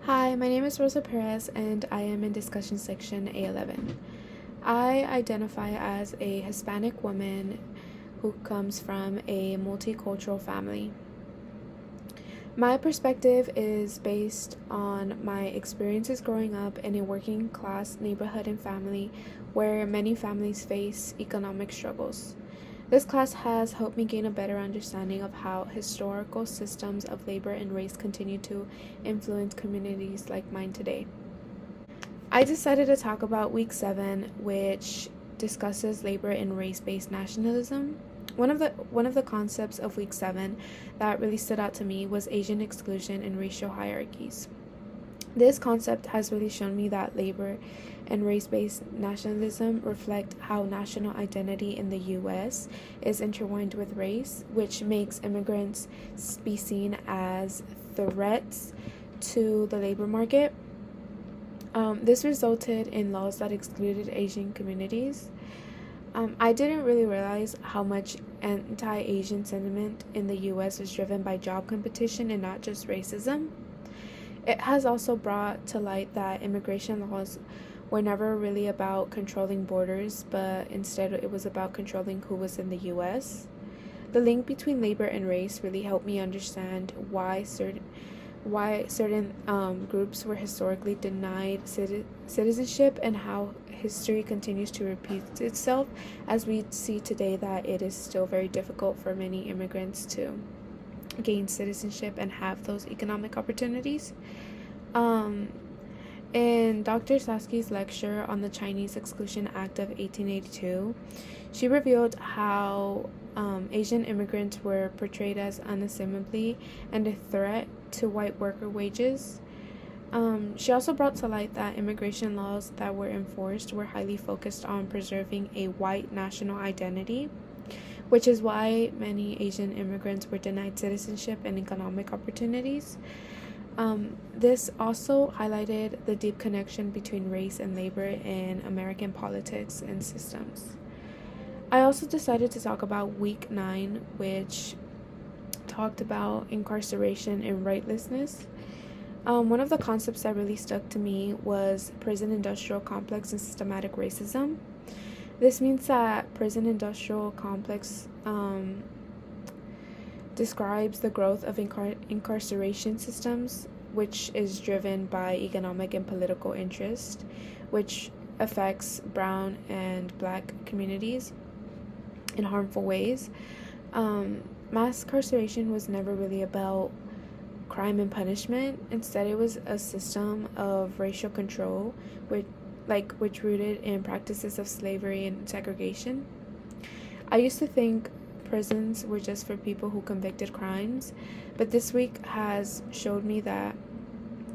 Hi, my name is Rosa Perez and I am in discussion section A11. I identify as a Hispanic woman who comes from a multicultural family. My perspective is based on my experiences growing up in a working class neighborhood and family where many families face economic struggles. This class has helped me gain a better understanding of how historical systems of labor and race continue to influence communities like mine today. I decided to talk about week 7, which discusses labor and race-based nationalism. One of the concepts of week 7 that really stood out to me was Asian exclusion and racial hierarchies. This concept has really shown me that labor and race-based nationalism reflect how national identity in the US is intertwined with race, which makes immigrants be seen as threats to the labor market. This resulted in laws that excluded Asian communities. I didn't really realize how much anti-Asian sentiment in the US is driven by job competition and not just racism. It has also brought to light that immigration laws were never really about controlling borders, but instead it was about controlling who was in the US. The link between labor and race really helped me understand why certain groups were historically denied citizenship and how history continues to repeat itself, as we see today that it is still very difficult for many immigrants to gain citizenship and have those economic opportunities. Um, in Dr. Sasky's lecture on the Chinese Exclusion Act of 1882, she revealed how Asian immigrants were portrayed as unassumably and a threat to white worker wages. She also brought to light that immigration laws that were enforced were highly focused on preserving a white national identity, which is why many Asian immigrants were denied citizenship and economic opportunities. This also highlighted the deep connection between race and labor in American politics and systems. I also decided to talk about week 9, which talked about incarceration and rightlessness. One of the concepts that really stuck to me was prison industrial complex and systematic racism. This means that prison industrial complex describes the growth of incarceration systems, which is driven by economic and political interest, which affects brown and black communities in harmful ways. Mass incarceration was never really about crime and punishment. Instead, it was a system of racial control, which rooted in practices of slavery and segregation. I used to think prisons were just for people who convicted crimes, but this week has showed me that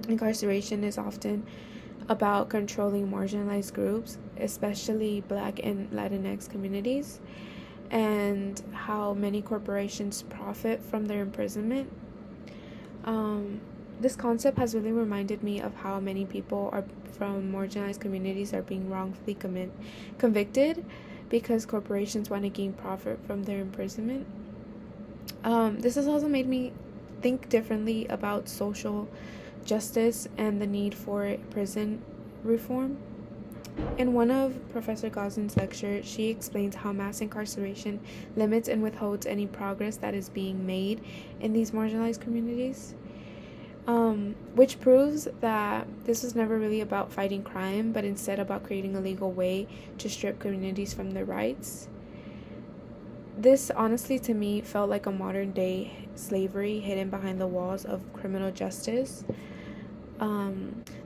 incarceration is often about controlling marginalized groups, especially Black and Latinx communities, and how many corporations profit from their imprisonment. This concept has really reminded me of how many people are from marginalized communities are being wrongfully convicted because corporations want to gain profit from their imprisonment. This has also made me think differently about social justice and the need for prison reform. In one of Professor Goslin's lectures, she explains how mass incarceration limits and withholds any progress that is being made in these marginalized communities, which proves that this was never really about fighting crime, but instead about creating a legal way to strip communities from their rights. This honestly to me felt like a modern day slavery hidden behind the walls of criminal justice.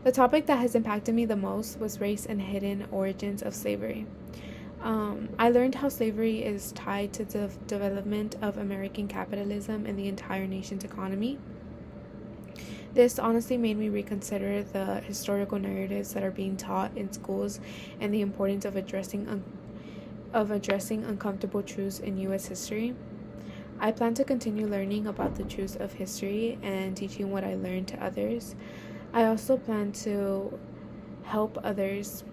The topic that has impacted me the most was race and hidden origins of slavery. I learned how slavery is tied to the development of American capitalism and the entire nation's economy. This honestly made me reconsider the historical narratives that are being taught in schools and the importance of addressing uncomfortable truths in U.S. history. I plan to continue learning about the truths of history and teaching what I learned to others. I also plan to help others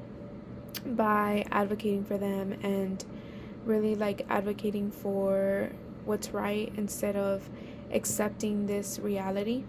by advocating for them and really advocating for what's right instead of accepting this reality.